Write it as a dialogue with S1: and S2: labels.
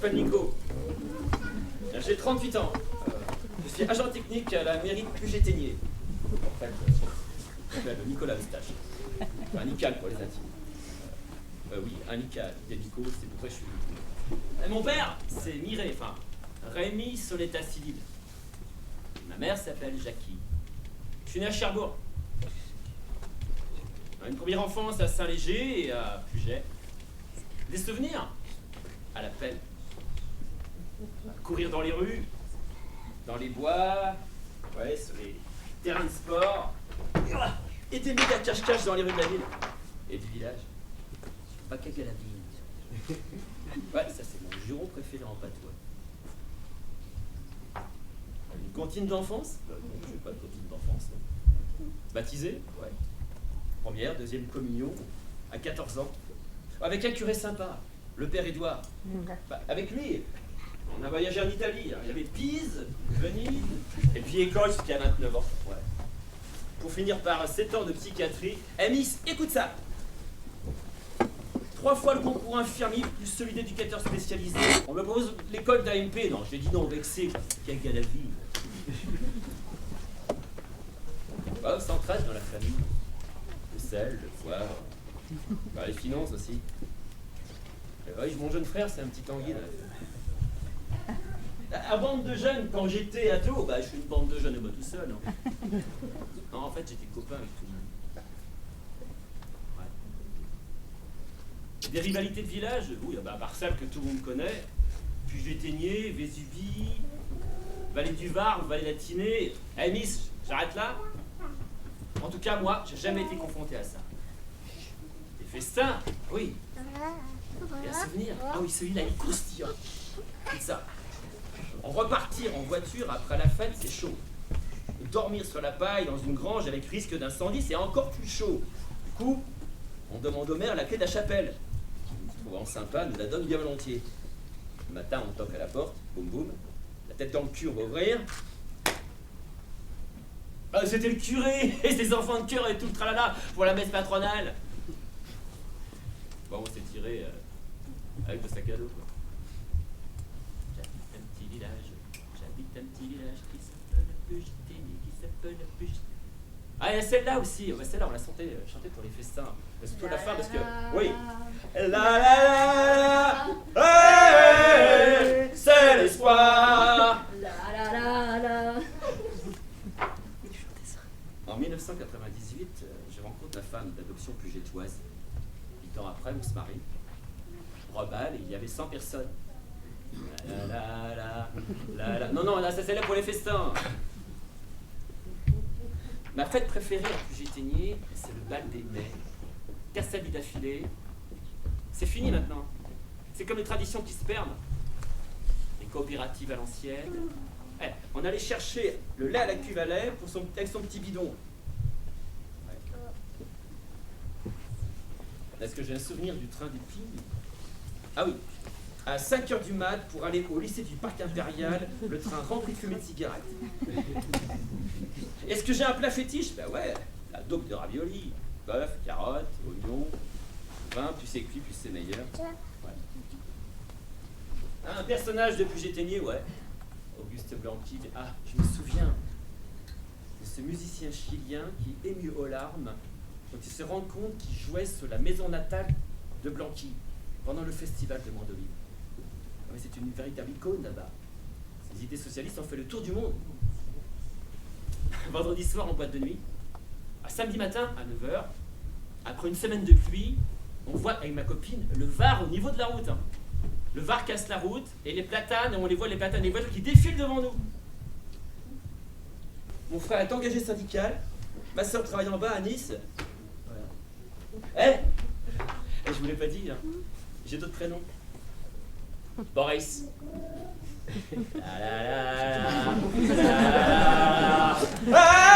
S1: m'appelle Nico. J'ai 38 ans. Je suis agent technique à la mairie de Puget-Ténier. En fait, je m'appelle Nicolas Moustache. Enfin, Nical pour les intimes. Oui, un Nical. Il y a Nico, c'est pour ça que je suis Nico. Mon père, c'est Mireille, enfin, Rémi Soleta Silide. Ma mère s'appelle Jackie. Je suis né à Cherbourg. Une première enfance à Saint-Léger et à Puget. Des souvenirs à la pelle. Courir dans les rues, dans les bois, ouais, sur les terrains de sport. Et des méga cache-cache dans les rues de la ville. Et du village. Pas qu'à la ville. Ouais, ça c'est mon juron préféré en patois. Une cantine d'enfance? Non, je n'ai pas de cantine d'enfance. Baptisé? Ouais. Première, deuxième communion, à 14 ans. Avec un curé sympa, le père Édouard. Avec lui, on a voyagé en Italie. Il y avait Pise, Venise, et puis école jusqu'à 29 ans. Ouais. Pour finir par 7 ans de psychiatrie. Eh Miss, écoute ça! 3 fois le concours infirmier plus celui d'éducateur spécialisé. On me propose l'école d'AMP. Non, j'ai dit non, vexé. Quel gars la vie. Bah, s'entraide dans la famille. Le sel, le poivre. Bah, les finances aussi. Et oui, mon jeune frère, c'est un petit Tanguy. À bande de jeunes, quand j'étais ado, bah, je suis une bande de jeunes, moi tout seul. Hein. Non, en fait, j'étais copain avec tout le monde. Des rivalités de village, oui, bah, à part celles que tout le monde connaît, Puget-Ténier, Vésubie, Vallée du Var, Vallée Latinée. Eh Miss, j'arrête là. En tout cas, moi, j'ai jamais été confronté à ça. Des festins, oui. Et un souvenir, ah oui, celui-là, il est croustillant. C'est ça. En repartir en voiture après la fête, c'est chaud. Dormir sur la paille dans une grange avec risque d'incendie, c'est encore plus chaud. Du coup, on demande au maire la clé de la chapelle. Trouvant sympa, nous la donne bien volontiers. Le matin, on toque à la porte, boum boum, la tête dans le cul, on va ouvrir. Ah, c'était le curé et ses enfants de cœur et tout le tralala pour la messe patronale. Bon, on s'est tiré avec le sac à dos, quoi. J'habite un petit village qui s'appelle Puget-Ténier, qui s'appelle Puget-Ténier. Ah, il y a celle-là aussi. Ouais, celle-là, on l'a chantée pour les festins. Mais surtout la fin, parce que... Oui. La la la, c'est l'espoir. En 1998, je rencontre la femme d'adoption pugetoise. 8 ans après, on se marie. On reballe et il y avait 100 personnes. Non, non, là, ça c'est là pour les festins. Ma fête préférée à Puget-Ténier, c'est le bal des mai. 4 samedis d'affilée. C'est fini maintenant. C'est comme les traditions qui se perdent. Les coopératives à l'ancienne. Eh, on allait chercher le lait à la cuve à lait avec son petit bidon. Ouais. Est-ce que j'ai un souvenir du train des Pignes? Ah oui. À 5h du mat, pour aller au lycée du Parc Impérial, le train rempli de fumée de cigarettes. Est-ce que j'ai un plat fétiche? Ben ouais, la dope de ravioli. Bœuf, carottes, oignons, vin, plus c'est cuit, plus c'est meilleur. Ouais. Un personnage de Puget-Ténier, ouais. Auguste Blanqui. Ah, je me souviens de ce musicien chilien qui, ému aux larmes, quand il se rend compte qu'il jouait sur la maison natale de Blanqui pendant le festival de Mandoline. Mais c'est une véritable icône là-bas. Ces idées socialistes ont fait le tour du monde. Vendredi soir en boîte de nuit, à samedi matin à 9h, après une semaine de pluie, on voit avec ma copine le Var au niveau de la route. Hein. Le Var casse la route et les platanes, on les voit, les platanes, les voitures qui défilent devant nous. Mon frère est engagé syndical, ma soeur travaille en bas à Nice. Voilà. Je vous l'ai pas dit, hein. J'ai d'autres prénoms. Boris. La la la la la la la la.